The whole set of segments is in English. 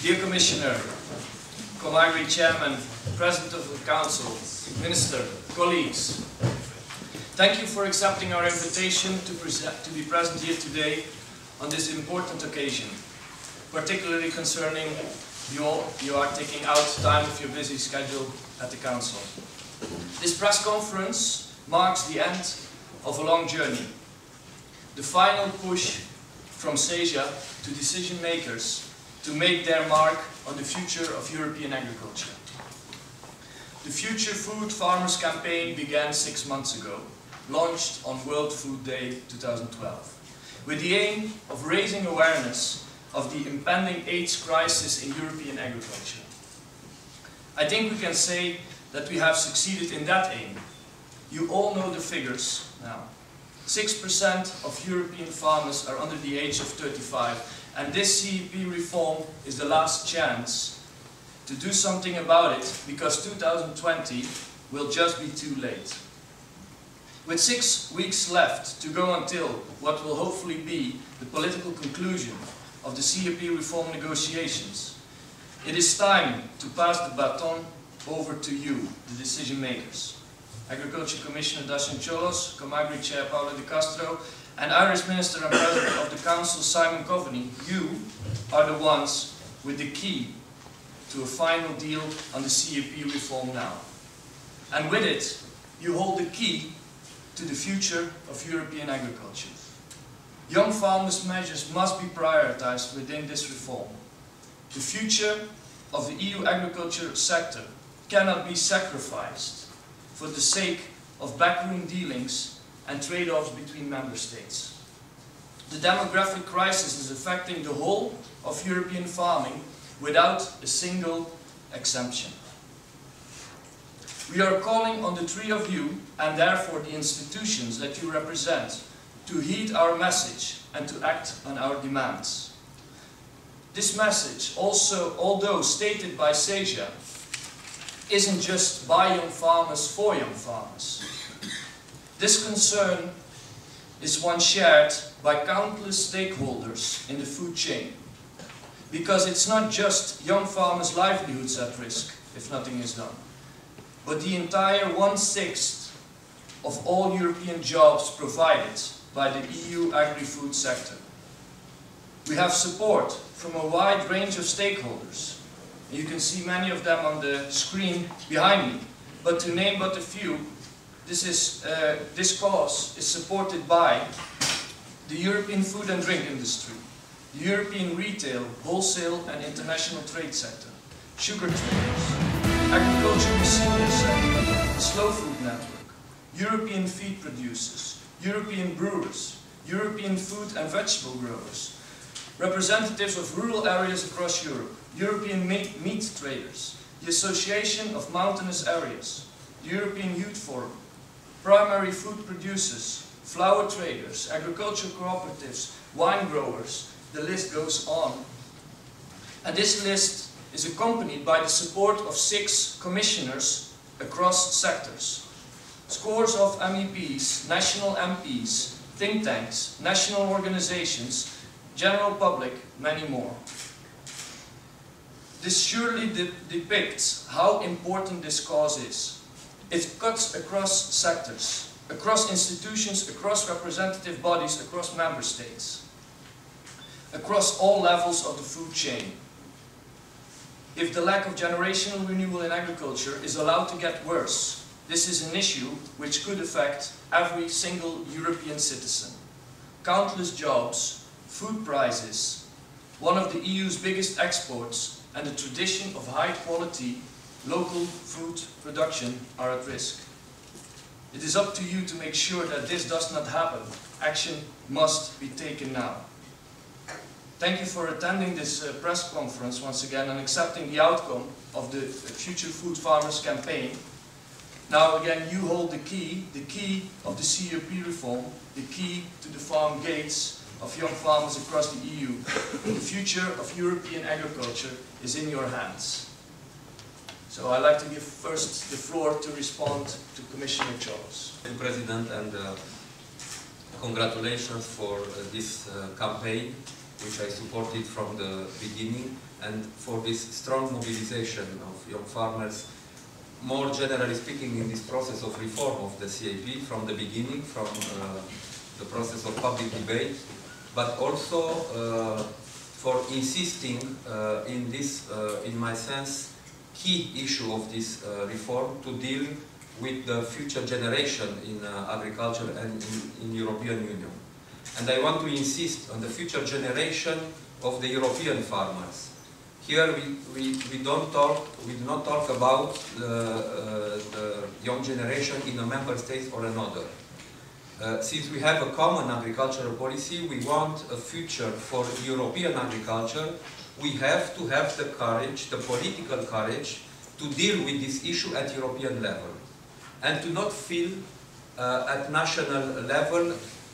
Dear Commissioner, ComAgri Chairman, President of the Council, Minister, colleagues, thank you for accepting our invitation to be present here today on this important occasion, particularly concerning you are taking out time of your busy schedule at the Council. This press conference marks the end of a long journey, the final push from SAGEA to decision makers to make their mark on the future of European agriculture. The Future Food Farmers campaign began 6 months ago, launched on World Food Day 2012, with the aim of raising awareness of the impending AIDS crisis in European agriculture. I think we can say that we have succeeded in that aim. You all know the figures now. 6% of European farmers are under the age of 35, and this CEP reform is the last chance to do something about it, because 2020 will just be too late. With 6 weeks left to go until what will hopefully be the political conclusion of the CEP reform negotiations, it is time to pass the baton over to you, the decision makers. Agriculture Commissioner Dacian Ciolos, ComAgri Chair Paolo De Castro, and Irish Minister and President of the Council Simon Coveney, you are the ones with the key to a final deal on the CEP reform now. And with it, you hold the key to the future of European agriculture. Young farmers' measures must be prioritized within this reform. The future of the EU agriculture sector cannot be sacrificed for the sake of backroom dealings and trade-offs between member states. The demographic crisis is affecting the whole of European farming without a single exemption. We are calling on the three of you, and therefore the institutions that you represent, to heed our message and to act on our demands. This message, also, although stated by SAGEA, isn't just by young farmers for young farmers. This concern is one shared by countless stakeholders in the food chain, because it's not just young farmers' livelihoods at risk if nothing is done, but the entire 1/6 of all European jobs provided by the EU agri-food sector. We have support from a wide range of stakeholders. You can see many of them on the screen behind me, but to name but a few, this cause is supported by the European food and drink industry, the European retail, wholesale and international trade sector, sugar traders, agriculture machinery sector, the slow food network, European feed producers, European brewers, European fruit and vegetable growers, representatives of rural areas across Europe, European meat traders, the Association of Mountainous Areas, the European Youth Forum, primary food producers, flour traders, agricultural cooperatives, wine growers, the list goes on. And this list is accompanied by the support of 6 commissioners across sectors. Scores of MEPs, national MPs, think tanks, national organizations, general public, many more. This surely depicts how important this cause is. It cuts across sectors, across institutions, across representative bodies, across member states, across all levels of the food chain. If the lack of generational renewal in agriculture is allowed to get worse, this is an issue which could affect every single European citizen. Countless jobs, food prices, one of the EU's biggest exports, and the tradition of high-quality local food production are at risk. It is up to you to make sure that this does not happen. Action must be taken now. Thank you for attending this press conference once again and accepting the outcome of the Future Food Farmers campaign. Now again, you hold the key of the CEP reform, the key to the farm gates of young farmers across the EU. The future of European agriculture is in your hands. So I'd like to give first the floor to respond to Commissioner Ciolos. Thank you, President, and congratulations for this campaign, which I supported from the beginning. and for this strong mobilization of young farmers, more generally speaking, in this process of reform of the CAP from the beginning, from the process of public debate, but also for insisting in this, in my sense, key issue of this reform to deal with the future generation in agriculture and in European Union. And I want to insist on the future generation of the European farmers. Here we do not talk about the young generation in a member state or another. Since we have a common agricultural policy, we want a future for European agriculture. We have to have the courage, the political courage, to deal with this issue at European level, and to not feel at national level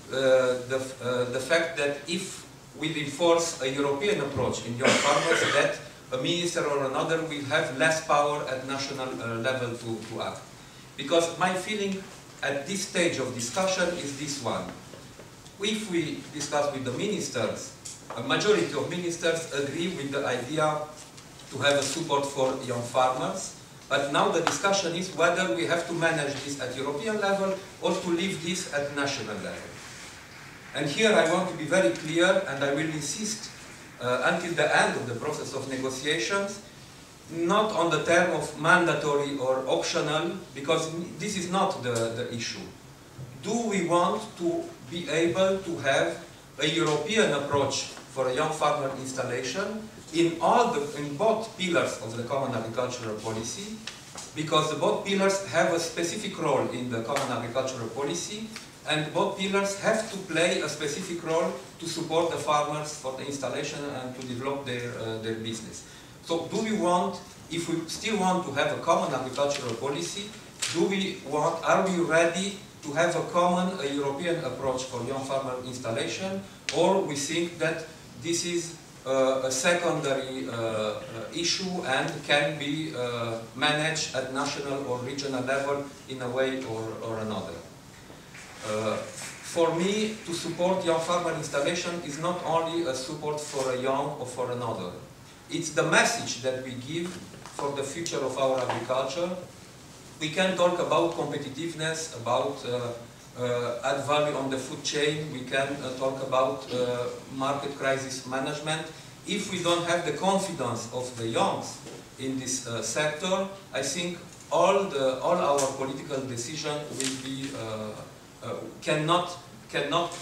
the fact that if we enforce a European approach in young farmers, that a minister or another will have less power at national level to act. Because my feeling at this stage of discussion is this one. If we discuss with the ministers, a majority of ministers agree with the idea to have a support for young farmers, but now the discussion is whether we have to manage this at European level or to leave this at national level. And here I want to be very clear, and I will insist until the end of the process of negotiations, not on the term of mandatory or optional, because this is not the issue. Do we want to be able to have a European approach for a young farmer installation in both pillars of the common agricultural policy, because both pillars have a specific role in the common agricultural policy, and both pillars have to play a specific role to support the farmers for the installation and to develop their business. So do we want, if we still want to have a common agricultural policy, are we ready to have a common European approach for young farmer installation, or we think that this is a secondary issue and can be managed at national or regional level in a way or another? For me, to support young farmer installation is not only a support for a young or for another. It's the message that we give for the future of our agriculture. We can talk about competitiveness, about add value on the food chain. We can talk about market crisis management. If we don't have the confidence of the youngs in this sector, I think all our political decisions will be cannot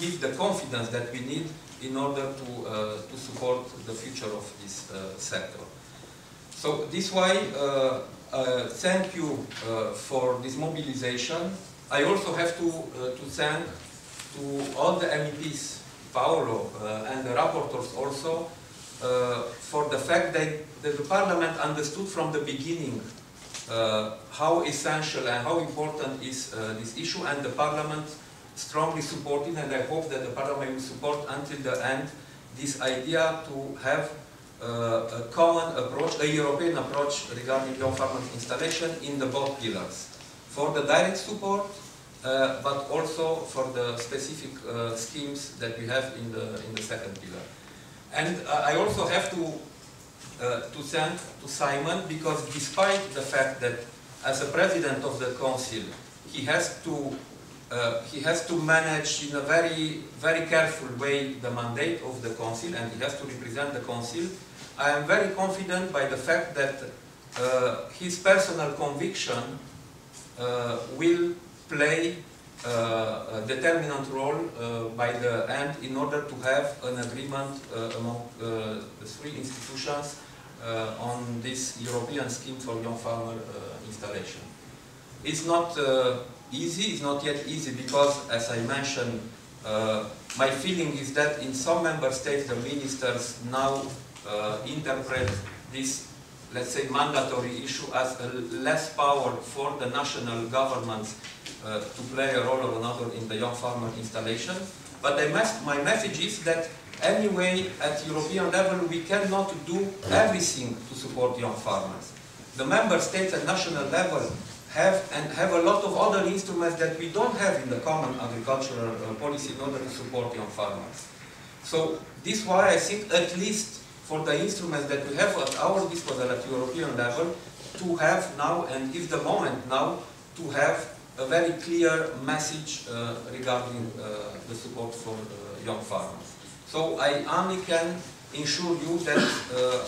give the confidence that we need in order to support the future of this sector. So this is why thank you for this mobilization. I also have to thank to all the MEPs, Paolo and the rapporteurs also, for the fact that the Parliament understood from the beginning how essential and how important is this issue, and the Parliament strongly supported, and I hope that the Parliament will support until the end this idea to have a common approach, a European approach regarding young farmers installation in the both pillars, for the direct support, but also for the specific schemes that we have in the second pillar. And I also have to thank to Simon, because despite the fact that as a president of the Council, he has to manage in a very, very careful way the mandate of the Council, and he has to represent the Council. I am very confident by the fact that his personal conviction will play a determinant role by the end in order to have an agreement among the three institutions on this European scheme for young farmer installation. It's not easy, it's not yet easy, because, as I mentioned, my feeling is that in some member states the ministers now interpret this, let's say, mandatory issue as a less power for the national governments to play a role or another in the young farmer installation. But my message is that anyway, at European level, we cannot do everything to support young farmers. The member states at national level have a lot of other instruments that we don't have in the common agricultural policy in order to support young farmers. So this is why I think, at least for the instruments that we have at our disposal at European level to have now, and is the moment now, to have a very clear message regarding the support for young farmers. So I only can ensure you that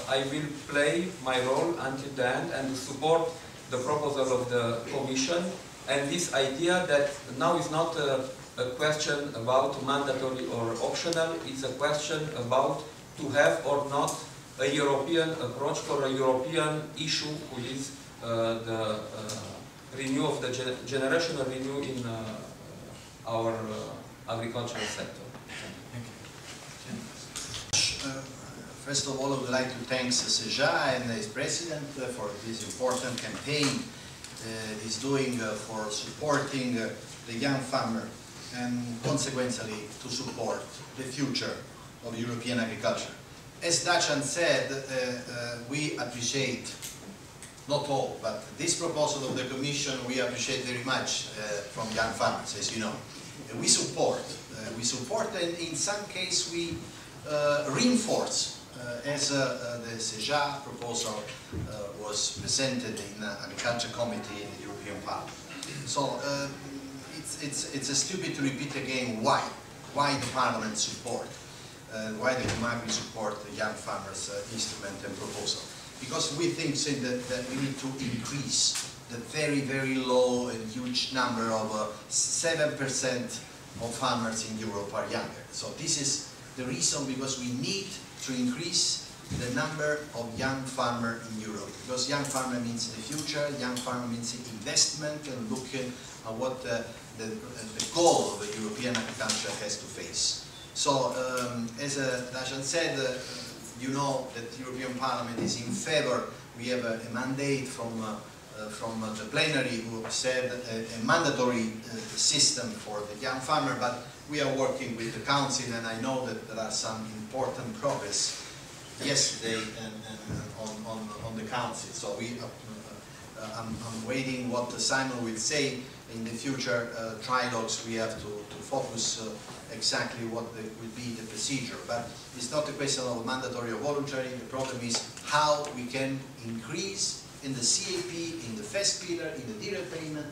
I will play my role until the end and support the proposal of the Commission, and this idea that now is not a question about mandatory or optional, it's a question about to have or not a European approach for a European issue, which is the renew of the generational renew in our agricultural sector. First of all, I would like to thank CEJA and its president for this important campaign he's doing for supporting the young farmer and consequently to support the future of European agriculture. As Dacian said, we appreciate, not all, but this proposal of the Commission we appreciate very much from young farmers, as you know. We support and in some case we reinforce as the CEJA proposal was presented in the Agriculture Committee in the European Parliament. So it's stupid to repeat again why the Parliament support, why the Committee support the young farmers instrument and proposal. Because we think that we need to increase the very, very low and huge number of 7% of farmers in Europe are younger. So this is the reason, because we need to increase the number of young farmers in Europe. Because young farmer means the future, young farmer means investment and looking at what the goal of the European agriculture has to face. So, as Dacian said, you know that the European Parliament is in favor. We have a mandate from the plenary who said a mandatory system for the young farmer, but we are working with the Council, and I know that there are some important progress yesterday on the Council. So I'm waiting what Simon will say in the future trilogues. We have to focus exactly what will be the procedure. But it's not a question of mandatory or voluntary. The problem is how we can increase in the CAP, in the first pillar, in the direct payment,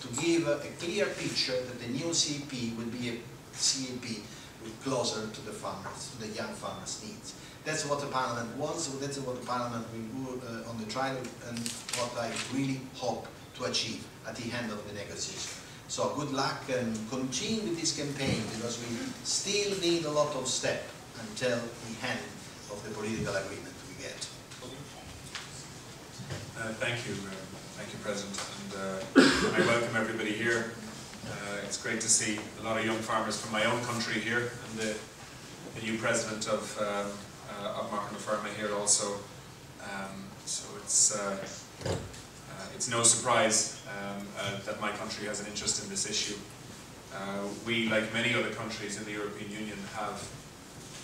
to give a clear picture that the new CAP will be a CAP closer to the farmers, to the young farmers' needs. That's what the Parliament wants, so that's what the Parliament will do on the trial, and what I really hope to achieve at the end of the negotiation. So good luck and continue with this campaign, because we still need a lot of steps until the end of the political agreement we get. Thank you, President, and I welcome everybody here. It's great to see a lot of young farmers from my own country here, and the new President of Martin Firma here also. So it's no surprise that my country has an interest in this issue. We, like many other countries in the European Union, have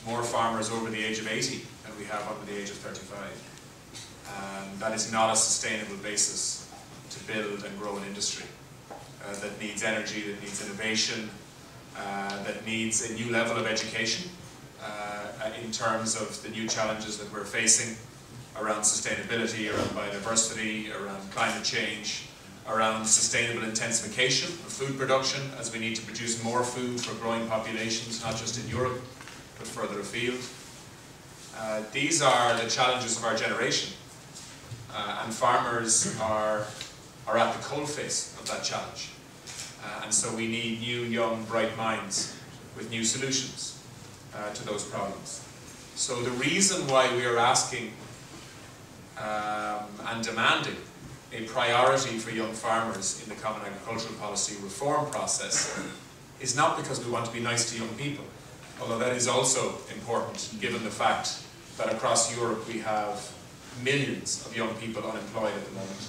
more farmers over the age of 80 than we have under the age of 35. That is not a sustainable basis to build and grow an industry that needs energy, that needs innovation, that needs a new level of education in terms of the new challenges that we're facing around sustainability, around biodiversity, around climate change, around sustainable intensification of food production, as we need to produce more food for growing populations, not just in Europe, but further afield. These are the challenges of our generation, and farmers are at the coalface of that challenge. And so we need new, young, bright minds with new solutions to those problems. So the reason why we are asking and demanding a priority for young farmers in the Common Agricultural Policy reform process is not because we want to be nice to young people, although that is also important given the fact that across Europe we have millions of young people unemployed at the moment.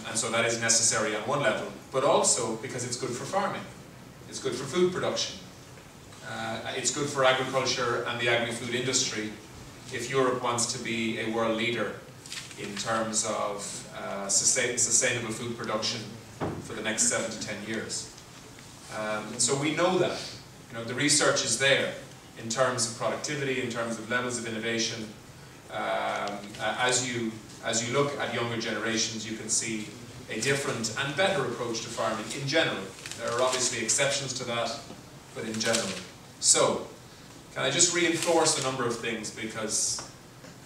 And so that is necessary on one level, but also because it's good for farming, it's good for food production, it's good for agriculture and the agri-food industry if Europe wants to be a world leader in terms of sustainable food production for the next 7 to 10 years. So we know that. The research is there. in terms of productivity, in terms of levels of innovation. As you look at younger generations, you can see a different and better approach to farming in general. There are obviously exceptions to that, but in general. So, can I just reinforce a number of things, because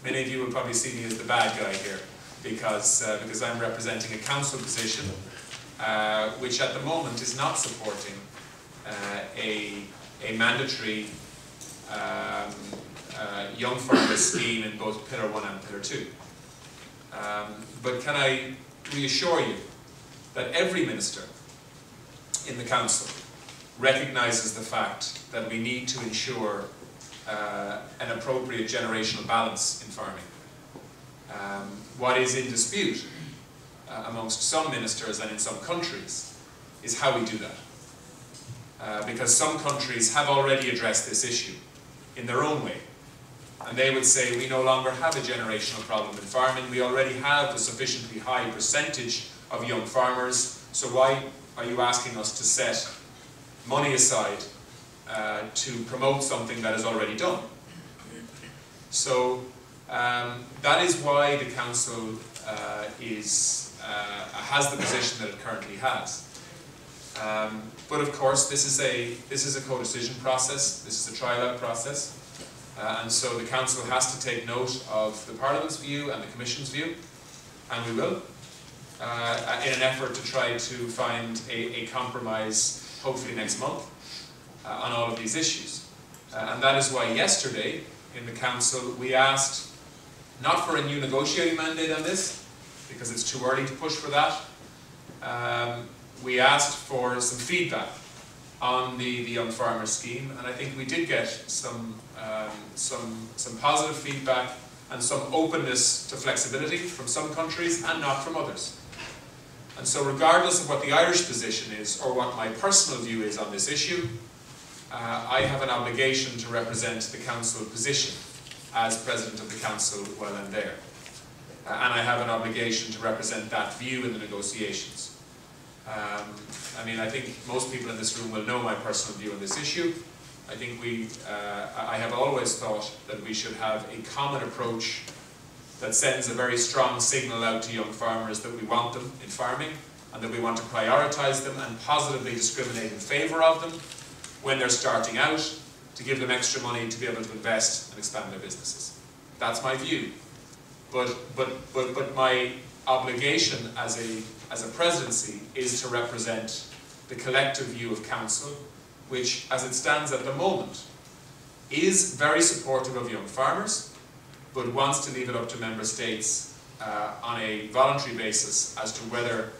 many of you will probably see me as the bad guy here, because I'm representing a council position which at the moment is not supporting a mandatory young farmers scheme in both Pillar 1 and Pillar 2. But can I reassure you that every minister in the council recognises the fact that we need to ensure an appropriate generational balance in farming. What is in dispute amongst some ministers and in some countries is how we do that. Because some countries have already addressed this issue in their own way. And they would say, we no longer have a generational problem in farming, we already have a sufficiently high percentage of young farmers, so why are you asking us to set money aside to promote something that is already done? So that is why the Council has the position that it currently has. But of course, this is a co-decision process, this is a trialogue process, and so the Council has to take note of the Parliament's view and the Commission's view, and we will, in an effort to try to find a compromise, hopefully next month, on all of these issues. And that is why yesterday, in the Council, we asked not for a new negotiating mandate on this, because it's too early to push for that. We asked for some feedback on the Young Farmers Scheme, and I think we did get some positive feedback and some openness to flexibility from some countries and not from others. And so regardless of what the Irish position is or what my personal view is on this issue, I have an obligation to represent the Council position as President of the Council while I'm there. And I have an obligation to represent that view in the negotiations. I mean, I think most people in this room will know my personal view on this issue. I think I have always thought that we should have a common approach that sends a very strong signal out to young farmers that we want them in farming and that we want to prioritise them and positively discriminate in favour of them when they're starting out, to give them extra money to be able to invest and expand their businesses. That's my view. But my obligation as a presidency is to represent the collective view of Council, which, as it stands at the moment, is very supportive of young farmers, but wants to leave it up to Member States on a voluntary basis as to whether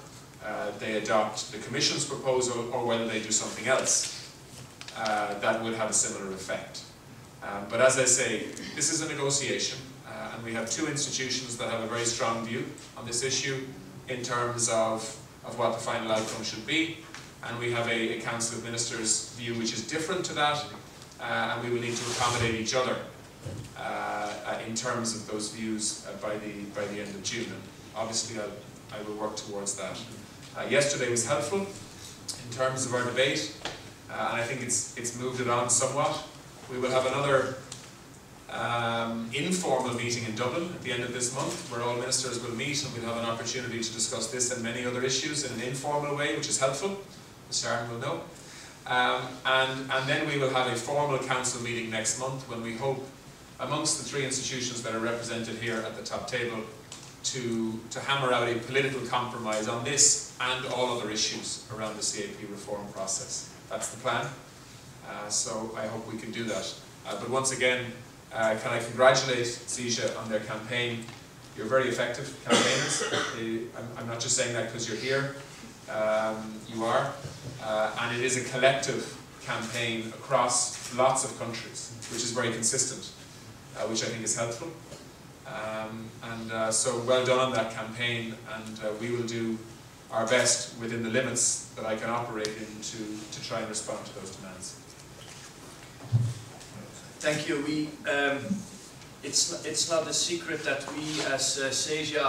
they adopt the Commission's proposal or whether they do something else that would have a similar effect. But as I say, this is a negotiation, and we have two institutions that have a very strong view on this issue in terms of what the final outcome should be, and we have a Council of Ministers view which is different to that, and we will need to accommodate each other in terms of those views by the end of June. And obviously I will work towards that. Yesterday was helpful in terms of our debate, and I think it's moved it on somewhat. We will have another informal meeting in Dublin at the end of this month, where all ministers will meet and we'll have an opportunity to discuss this and many other issues in an informal way, which is helpful, as Sharon will know. And then we will have a formal council meeting next month, when we hope, amongst the three institutions that are represented here at the top table, to hammer out a political compromise on this and all other issues around the CAP reform process. That's the plan. So I hope we can do that. But once again, can I congratulate CISA on their campaign. You're very effective campaigners. I'm not just saying that because you're here. You are. And it is a collective campaign across lots of countries, which is very consistent, which I think is helpful. So well done on that campaign, and we will do our best within the limits that I can operate in to try and respond to those demands. Thank you. It's not a secret that we as CESA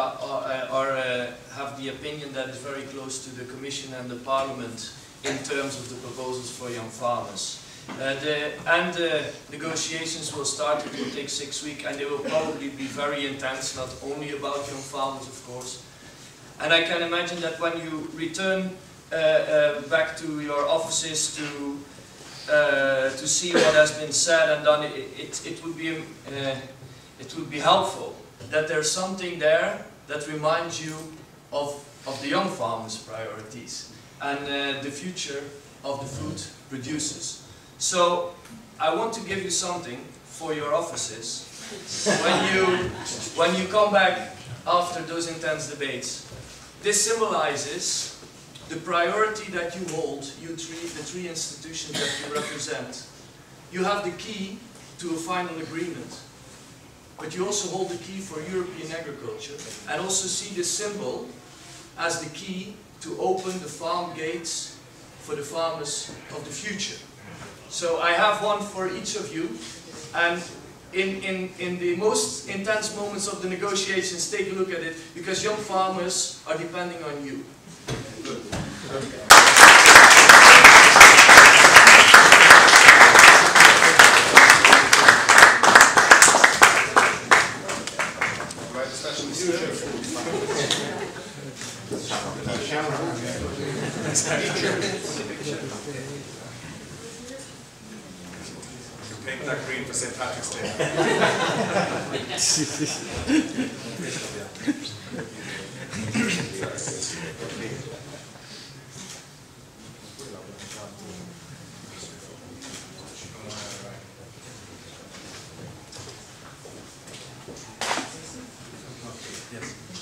have the opinion that is very close to the Commission and the Parliament in terms of the proposals for young farmers. The negotiations will start. It will take 6 weeks, and they will probably be very intense, not only about young farmers, of course. And I can imagine that when you return back to your offices to see what has been said and done, it would be helpful that there's something there that reminds you of the young farmers' priorities and the future of the food producers. So I want to give you something for your offices when you come back after those intense debates. This symbolizes the priority that you hold, the three institutions that you represent. You have the key to a final agreement, but you also hold the key for European agriculture, and also see this symbol as the key to open the farm gates for the farmers of the future. So I have one for each of you, and in the most intense moments of the negotiations, take a look at it, because young farmers are depending on you. Good. Paint that green for St. Patrick's Day.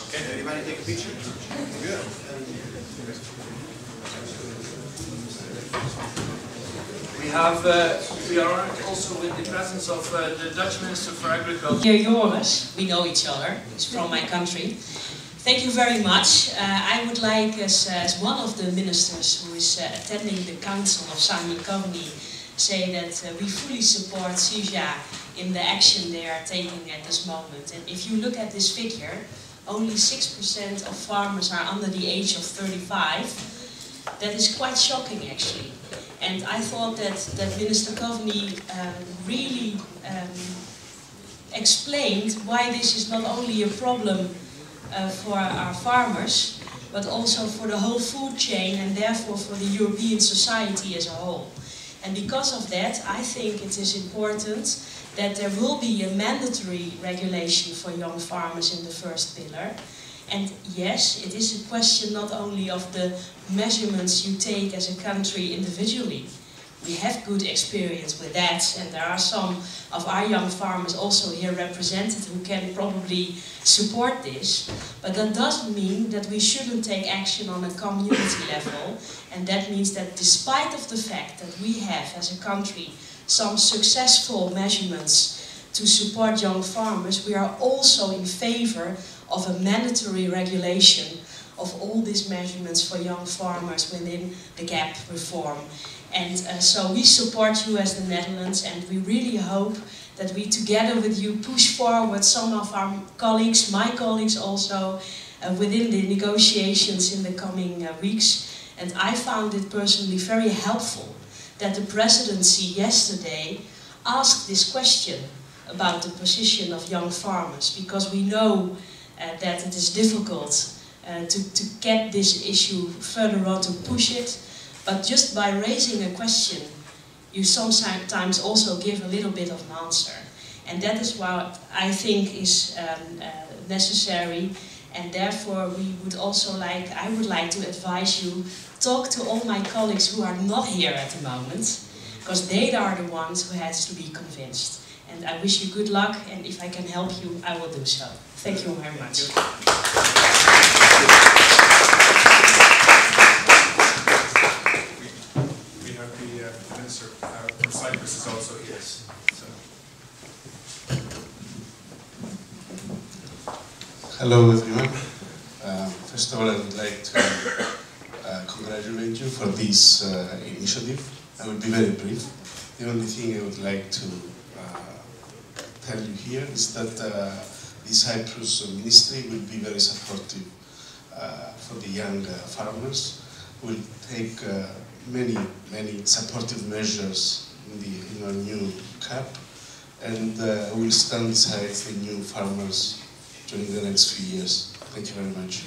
Okay, everybody take a picture? Good. We are also with the presence of the Dutch Minister for Agriculture. Dear Joris, we know each other, he's from my country. Thank you very much. I would like, as one of the ministers who is attending the Council of Simon Coveney, say that we fully support CIJA in the action they are taking at this moment. And if you look at this figure, only 6% of farmers are under the age of 35. That is quite shocking, actually. And I thought that Minister Coveney really explained why this is not only a problem for our farmers, but also for the whole food chain and therefore for the European society as a whole. And because of that, I think it is important that there will be a mandatory regulation for young farmers in the first pillar. And yes, it is a question not only of the measurements you take as a country individually. We have good experience with that, and there are some of our young farmers also here represented who can probably support this. But that doesn't mean that we shouldn't take action on a community level, and that means that despite of the fact that we have as a country some successful measurements to support young farmers, we are also in favor of a mandatory regulation of all these measurements for young farmers within the GAP reform. And so we support you as the Netherlands, and we really hope that we together with you push forward some of our colleagues, my colleagues also, within the negotiations in the coming weeks. And I found it personally very helpful that the presidency yesterday asked this question about the position of young farmers, because we know that it is difficult to get this issue further on, to push it. But just by raising a question, you sometimes also give a little bit of an answer. And that is what I think is necessary. And therefore I would like to advise you, talk to all my colleagues who are not here at the moment, because they are the ones who has to be convinced. And I wish you good luck, and if I can help you, I will do so. Thank you very much. We have the Minister from Cyprus is also here. So. Hello everyone. First of all, I would like to congratulate you for this initiative. I will be very brief. The only thing I would like to tell you here is that the Cyprus ministry will be very supportive for the young farmers. Will take many supportive measures in our new CAP, and will stand beside the new farmers during the next few years. Thank you very much.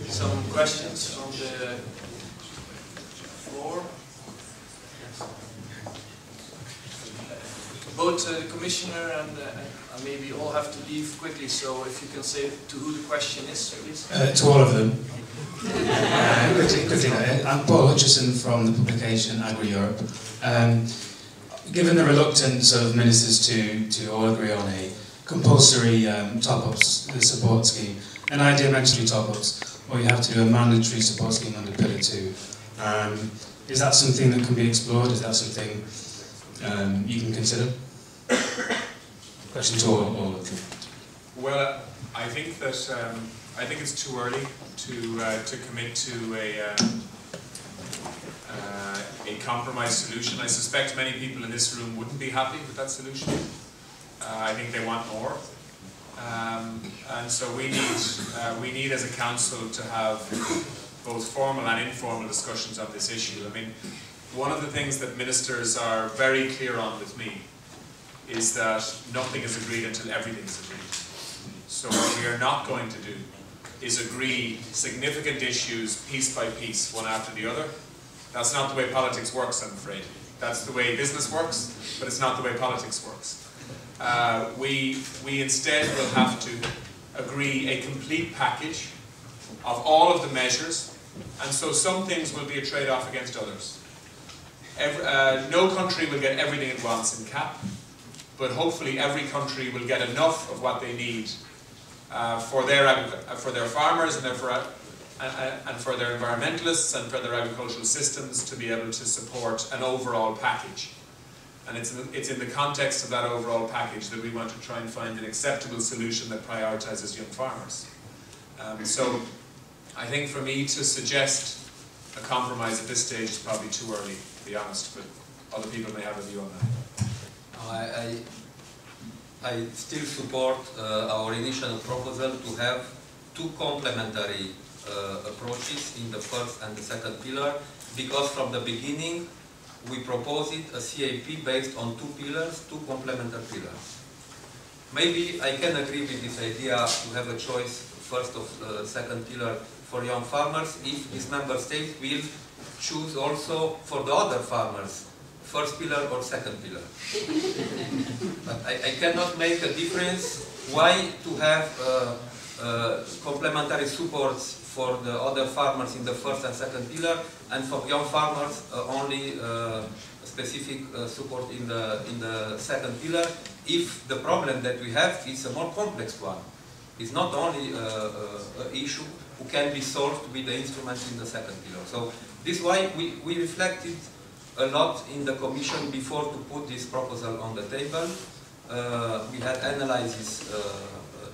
Some questions from the floor? Both the Commissioner and maybe all have to leave quickly, so if you can say to who the question is, please. To all of them. Quickly. I'm Paul Hutchison from the publication AgriEU. Given the reluctance of ministers to all agree on a compulsory top-ups support scheme, an idea mentally top-ups, or you have to do a mandatory support scheme under Pillar 2, is that something that can be explored? Is that something you can consider? Question to all of you. Well, I think that I think it's too early to commit to a compromise solution. I suspect many people in this room wouldn't be happy with that solution. I think they want more, and so we need as a council to have both formal and informal discussions on this issue. I mean, one of the things that ministers are very clear on with me is that nothing is agreed until everything is agreed. So what we are not going to do is agree significant issues piece by piece, one after the other. That's not the way politics works, I'm afraid. That's the way business works, but it's not the way politics works. We instead will have to agree a complete package of all of the measures, and so some things will be a trade-off against others. No country will get everything it wants in CAP, but hopefully every country will get enough of what they need for their farmers and for their environmentalists and for their agricultural systems to be able to support an overall package. And it's in the context of that overall package that we want to try and find an acceptable solution that prioritises young farmers. So I think for me to suggest a compromise at this stage is probably too early, to be honest, but other people may have a view on that. I still support our initial proposal to have two complementary approaches in the first and the second pillar, because from the beginning we proposed a CAP based on two pillars, two complementary pillars. Maybe I can agree with this idea to have a choice first of second pillar for young farmers if this member state will choose also for the other farmers first pillar or second pillar. But I cannot make a difference why to have complementary supports for the other farmers in the first and second pillar, and for young farmers only specific support in the second pillar, if the problem that we have is a more complex one. It's not only an issue who can be solved with the instruments in the second pillar. So this is why we reflected a lot in the Commission before to put this proposal on the table. We had analysis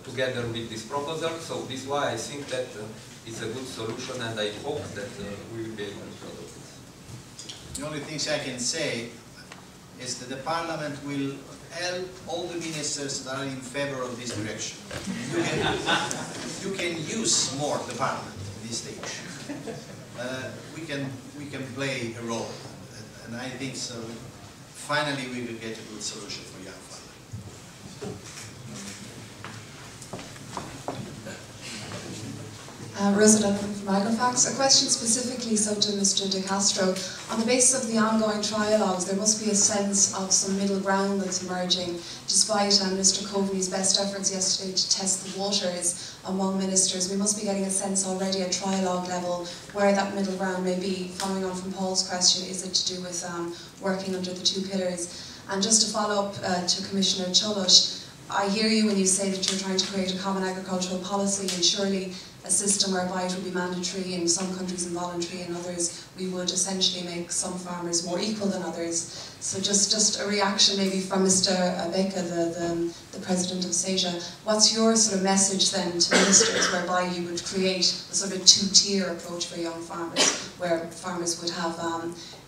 together with this proposal, so this is why I think that it's a good solution, and I hope that we will be able to adopt it. The only things I can say is that the Parliament will help all the ministers that are in favor of this direction. You can use more the Parliament at this stage. We can play a role, and I think so. Finally, we will get a good solution for young farmers. Rosa Duncan from Agrifax. A question specifically to Mr. De Castro. On the basis of the ongoing trialogues, there must be a sense of some middle ground that's emerging, despite Mr. Coveney's best efforts yesterday to test the waters among ministers. We must be getting a sense already at trialogue level where that middle ground may be. Following on from Paul's question, is it to do with working under the two pillars? And just to follow up to Commissioner Cioloș, I hear you when you say that you're trying to create a common agricultural policy, and surely a system whereby it would be mandatory in some countries and voluntary in others, we would essentially make some farmers more equal than others. So just a reaction maybe from Mr. Beka, the president of SEJA. What's your sort of message then to ministers whereby you would create a sort of two-tier approach for young farmers, where farmers would have,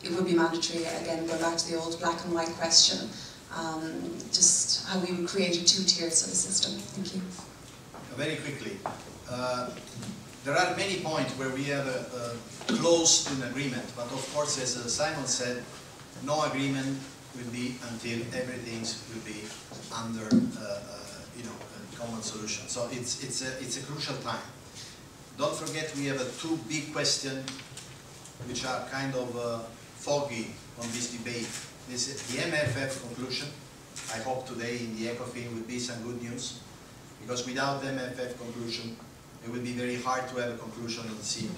it would be mandatory, again going back to the old black and white question, just how we would create a two-tier sort of system. Thank you. Very quickly. There are many points where we have close to an agreement, but of course, as Simon said, no agreement will be until everything will be under a common solution. So it's a crucial time. Don't forget we have two big questions which are kind of foggy on this debate. This is the MFF conclusion. I hope today in the ECOFIN will be some good news, because without the MFF conclusion it will be very hard to have a conclusion on the CP.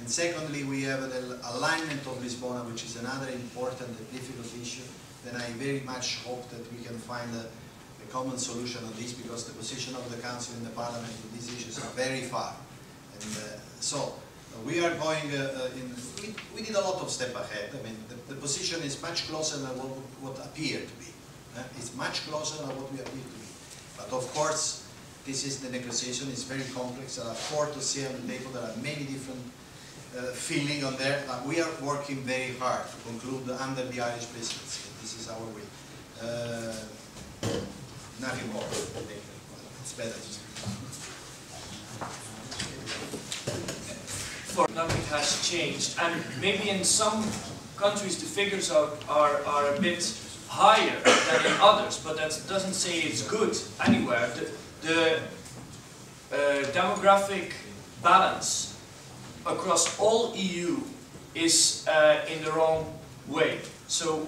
And secondly, we have the alignment of Lisbon, which is another important and difficult issue. Then I very much hope that we can find a common solution on this, because the position of the Council and the Parliament in these issues are very far. And so we are going we did a lot of step ahead. I mean, the position is much closer than what appeared to be. It's much closer than what we appear to be. But of course, this is the negotiation. It's very complex. There are 4 to 6 on the table. There are many different feelings on there. We are working very hard to conclude under the Irish presidency. This is our way. Nothing more. It's better. Nothing has changed, and maybe in some countries the figures are a bit higher than in others, but that doesn't say it's good anywhere. The demographic balance across all EU is in the wrong way. So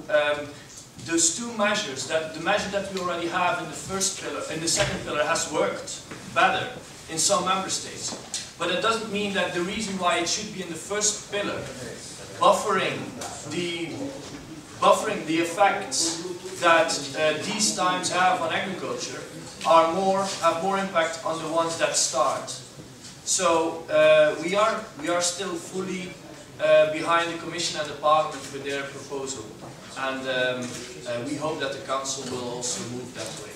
those two measures, the measure that we already have in the first pillar, in the second pillar, has worked better in some member states. But it doesn't mean that the reason why it should be in the first pillar, buffering the effects that these times have on agriculture, have more impact on the ones that start. So we are still fully behind the Commission and the Parliament with their proposal, and we hope that the Council will also move that way.